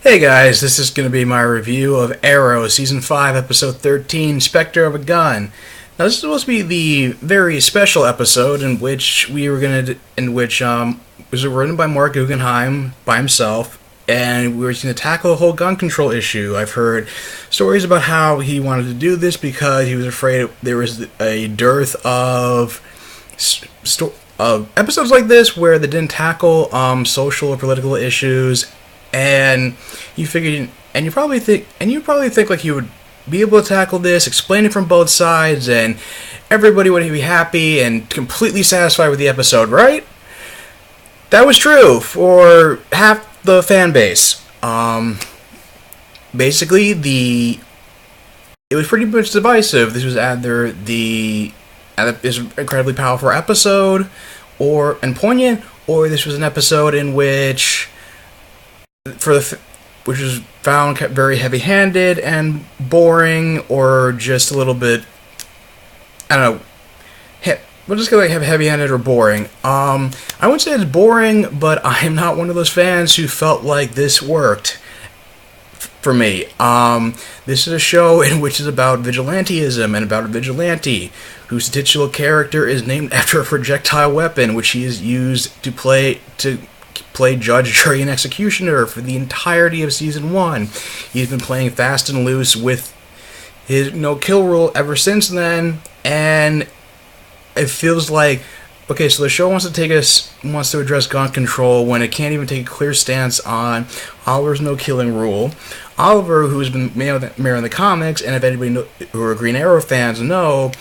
Hey guys, this is going to be my review of Arrow, Season 5, Episode 13, Spectre of a Gun. Now, this is supposed to be the very special episode in which was written by Mark Guggenheim by himself, and we were going to tackle the whole gun control issue. I've heard stories about how he wanted to do this because he was afraid there was a dearth of episodes like this where they didn't tackle social or political issues. And you figured, and you probably think like you would be able to tackle this, explain it from both sides, and everybody would be happy and completely satisfied with the episode, right? That was true for half the fan base. Basically, it was pretty much divisive. This was either this incredibly powerful episode, and poignant, or this was an episode in which which was found very heavy-handed and boring, or just a little bit, I don't know, we'll just go like heavy-handed or boring. I wouldn't say it's boring, but I'm not one of those fans who felt like this worked for me. This is a show in which is about vigilantism and about a vigilante whose titular character is named after a projectile weapon, which he has used to play judge, jury, and executioner for the entirety of Season 1. He's been playing fast and loose with his no-kill rule ever since then, and it feels like, okay, so the show wants to address gun control when it can't even take a clear stance on Oliver's no-killing rule. Oliver, who's been mirrored in the comics, and if anybody who are Green Arrow fans know,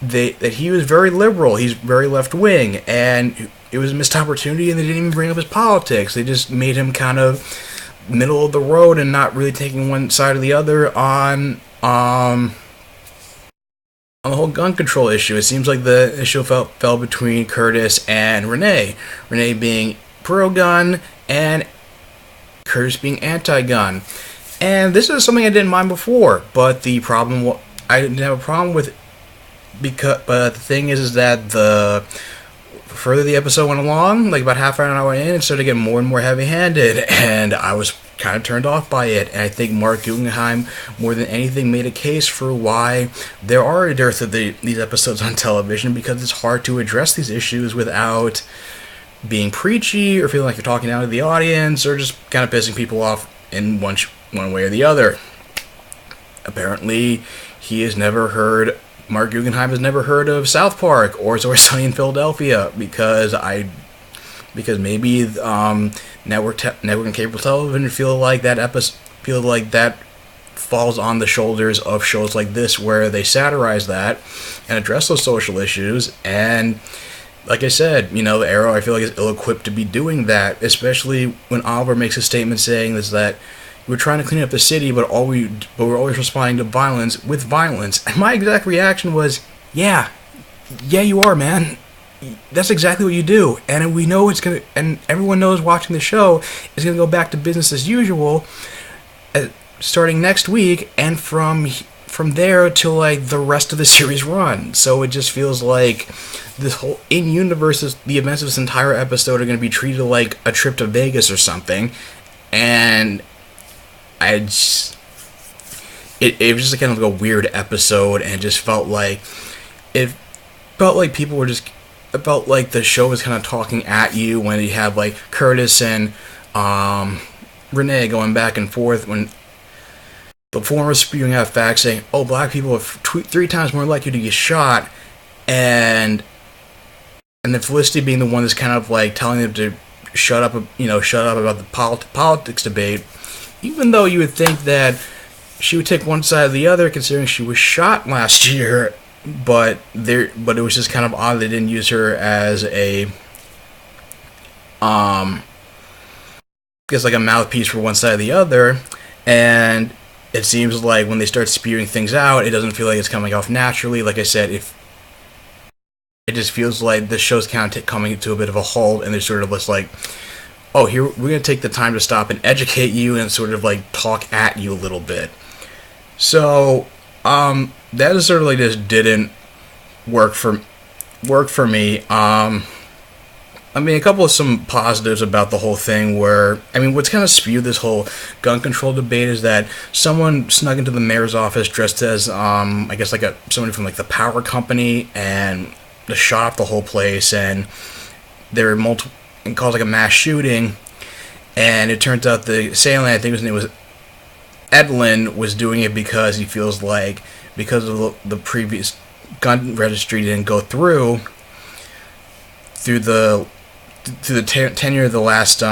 that he was very liberal, he's very left-wing, and it was a missed opportunity, and they didn't even bring up his politics. They just made him kind of middle of the road and not really taking one side or the other on the whole gun control issue. It seems like the issue fell between Curtis and Renee. Renee being pro-gun and Curtis being anti-gun. And this is something I didn't mind before, but I didn't have a problem with but the thing is that the further the episode went along, like about half an hour in, it started getting more and more heavy-handed, and I was kind of turned off by it. And I think Mark Guggenheim, more than anything, made a case for why there are a dearth of these episodes on television, because it's hard to address these issues without being preachy or feeling like you're talking out to the audience or just kind of pissing people off in one way or the other. Apparently, Mark Guggenheim has never heard of South Park or It's Always Sunny in Philadelphia because maybe network and cable television feel like that falls on the shoulders of shows like this where they satirize that and address those social issues. And like I said, the Arrow, I feel like, is ill-equipped to be doing that, especially when Oliver makes a statement saying that we're trying to clean up the city, but we're always responding to violence with violence. And my exact reaction was, yeah, you are, man. That's exactly what you do. And we know and everyone knows watching the show is gonna go back to business as usual, starting next week, and from there till like the rest of the series run. So it just feels like this whole in-universe, the events of this entire episode are gonna be treated like a trip to Vegas or something, and it was just kind of like a weird episode, and it felt like people were just. It felt like the show was kind of talking at you when you have like Curtis and Renee going back and forth when the former was spewing out facts saying, "Oh, black people are 3 times more likely to get shot," and then Felicity being the one that's kind of like telling them to shut up about the politics debate. Even though you would think that she would take one side or the other, considering she was shot last year, but it was just kind of odd they didn't use her as a like a mouthpiece for one side or the other. And it seems like when they start spewing things out, it doesn't feel like it's coming off naturally. Like I said, it just feels like the show's kind of coming to a bit of a halt, and they're sort of just like, oh, here, we're going to take the time to stop and educate you and sort of like talk at you a little bit. So, that is sort of like just didn't work for me. I mean, a couple of some positives about the whole thing were, I mean, what's kind of spewed this whole gun control debate is that someone snuck into the mayor's office dressed as, I guess, like somebody from like the power company, and just shot up the whole place, and there were multiple, and caused like a mass shooting, and it turns out the assailant, I think his name was Edlin, was doing it because he feels like because of the previous gun registry didn't go through the tenure of the last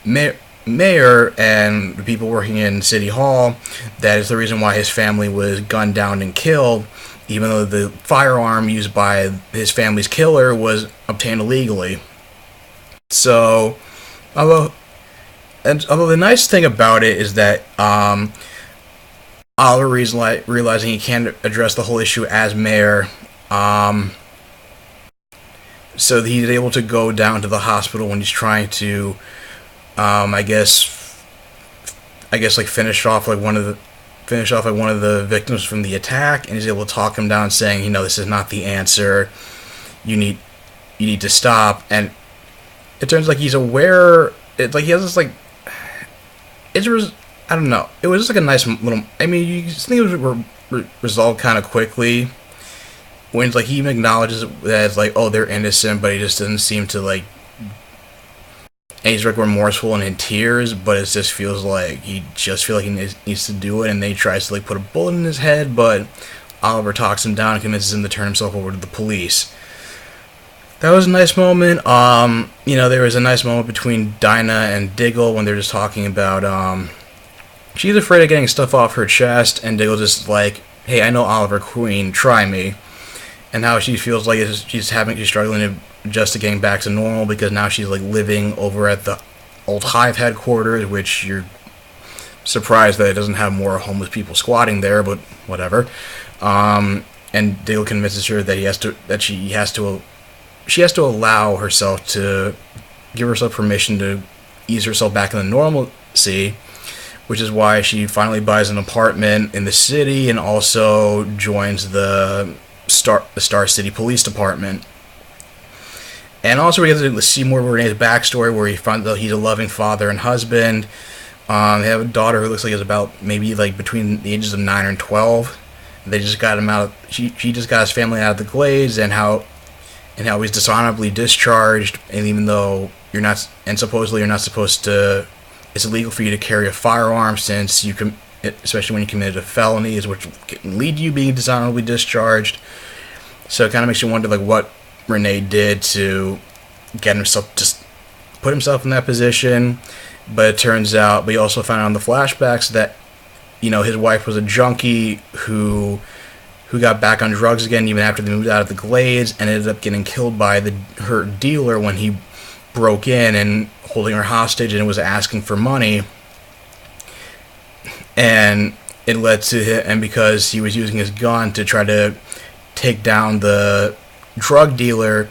mayor and the people working in City Hall, that is the reason why his family was gunned down and killed, even though the firearm used by his family's killer was obtained illegally. So, although the nice thing about it is that Oliver realizing he can't address the whole issue as mayor, so he's able to go down to the hospital when he's trying to, I guess like finish off one of the victims from the attack, and he's able to talk him down, saying, this is not the answer. You need to stop. And it turns like he's aware. It's like he has this like. I don't know. It was just like a nice little. I mean, you think it was resolved kind of quickly. When it's like he even acknowledges that it's like, oh, they're innocent, but he just doesn't seem to like. And he's like remorseful and in tears, but it just feels like he needs to do it, and then he tries to like put a bullet in his head, but Oliver talks him down and convinces him to turn himself over to the police. That was a nice moment. There was a nice moment between Dinah and Diggle when they're just talking about she's afraid of getting stuff off her chest, and Diggle's just like, hey, I know Oliver Queen, try me. And how she feels like she's struggling to adjust to getting back to normal, because now she's like living over at the old Hive headquarters, which you're surprised that it doesn't have more homeless people squatting there, but whatever. And Diggle convinces her that she has to allow herself to give herself permission to ease herself back into normalcy, which is why she finally buys an apartment in the city and also joins the Star City Police Department. And also we get to see more of Renee's backstory, where he finds out he's a loving father and husband. They have a daughter who looks like is about maybe like between the ages of 9 and 12. They just got him out. She just got his family out of the Glades, and how he's dishonorably discharged. And even though supposedly you're not supposed to, it's illegal for you to carry a firearm, since you can, especially when you committed a felony, which can lead to you being dishonorably discharged. So it kind of makes you wonder like what Renee did to get himself, just put himself in that position. But it turns out, but he also found out in the flashbacks that his wife was a junkie who got back on drugs again even after they moved out of the Glades, and ended up getting killed by her dealer when he broke in and holding her hostage and was asking for money. And it led to him, and because he was using his gun to try to take down the drug dealer,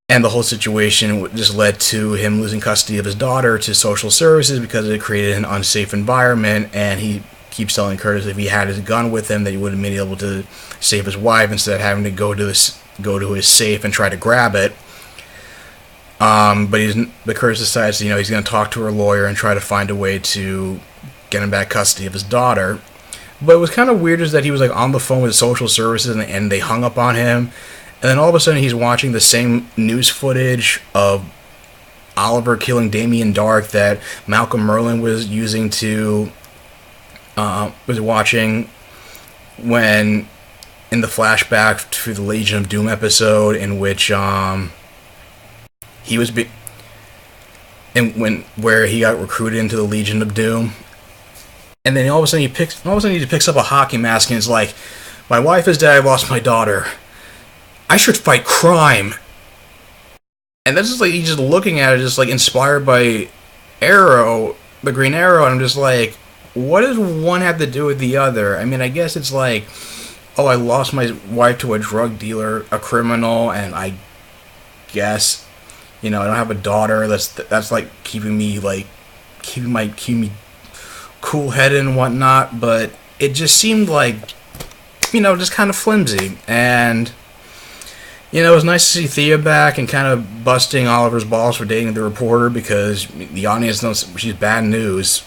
and the whole situation just led to him losing custody of his daughter to social services because it created an unsafe environment. And he keeps telling Curtis if he had his gun with him that he would have been able to save his wife instead of having to go to his safe and try to grab it. But Curtis decides he's going to talk to her lawyer and try to find a way to get him back custody of his daughter. But it was kind of weird is that he was like on the phone with social services, and they hung up on him. And then all of a sudden he's watching the same news footage of Oliver killing Damien Dark that Malcolm Merlin was using was watching when in the flashback to the Legion of Doom episode, in which he was where he got recruited into the Legion of Doom. And then all of a sudden he picks up a hockey mask and is like, my wife is dead, I lost my daughter. I should fight crime. And that's just like, he's just looking at it, just like inspired by Arrow, the Green Arrow, and I'm just like, what does one have to do with the other? I mean, I guess it's like, oh, I lost my wife to a drug dealer, a criminal, and I guess, I don't have a daughter. That's like keeping me cool-headed and whatnot. But it just seemed like, just kind of flimsy. And You know, it was nice to see Thea back and kind of busting Oliver's balls for dating the reporter, because the audience knows she's bad news.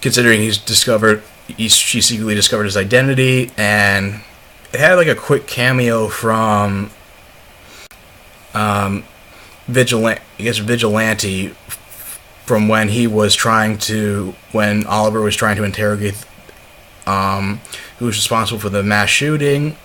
Considering she secretly discovered his identity, and it had like a quick cameo from Vigilante, from when Oliver was trying to interrogate who was responsible for the mass shooting,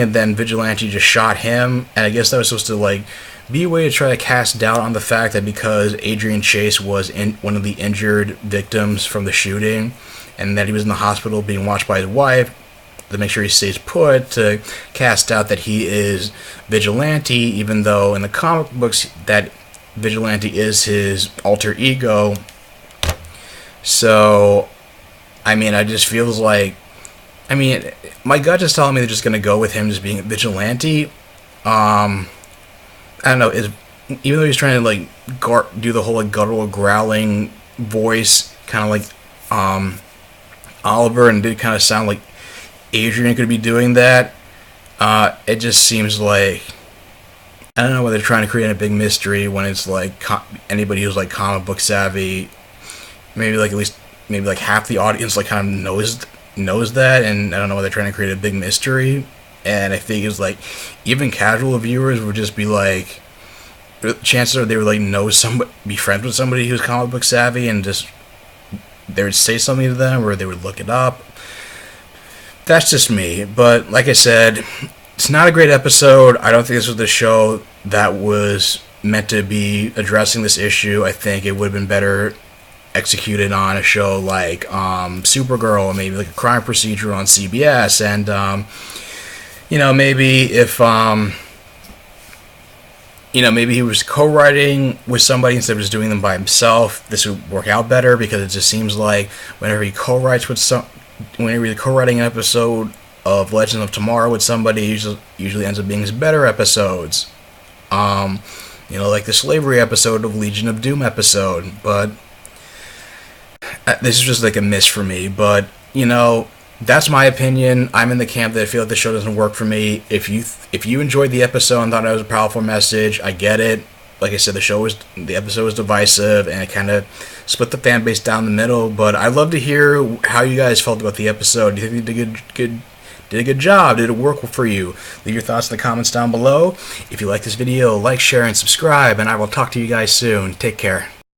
and then Vigilante just shot him, and I guess that was supposed to like be a way to try to cast doubt on the fact that because Adrian Chase was one of the injured victims from the shooting, and that he was in the hospital being watched by his wife, to make sure he stays put, to cast doubt that he is Vigilante, even though in the comic books that Vigilante is his alter ego. So, I mean, I just feels like, I mean, my gut is telling me they're just going to go with him just being a Vigilante. I don't know, even though he's trying to like do the whole like guttural growling voice, kind of like Oliver, and did kind of sound like Adrian could be doing that. It just seems like, I don't know whether they're trying to create a big mystery when it's like anybody who's like comic book savvy, maybe like at least maybe like half the audience like kind of knows that, and I don't know whether they're trying to create a big mystery. And I think it's like even casual viewers would just be like, chances are they would like be friends with somebody who's comic book savvy, and just they would say something to them, or they would look it up. That's just me, but like I said, it's not a great episode. I don't think this was the show that was meant to be addressing this issue. I think it would have been better executed on a show like Supergirl, or maybe like a crime procedure on CBS, and you know, maybe if maybe he was co-writing with somebody instead of just doing them by himself, this would work out better, because it just seems like whenever he whenever he's co-writing an episode of Legends of Tomorrow with somebody, usually ends up being his better episodes. Like the slavery episode of Legion of Doom episode. But this is just like a miss for me. But, that's my opinion. I'm in the camp that I feel like the show doesn't work for me. If you enjoyed the episode and thought it was a powerful message, I get it. Like I said, the episode was divisive, and it kind of split the fan base down the middle. But I'd love to hear how you guys felt about the episode. Do you think they did a good job? Did it work for you? Leave your thoughts in the comments down below. If you like this video, like, share, and subscribe, and I will talk to you guys soon. Take care.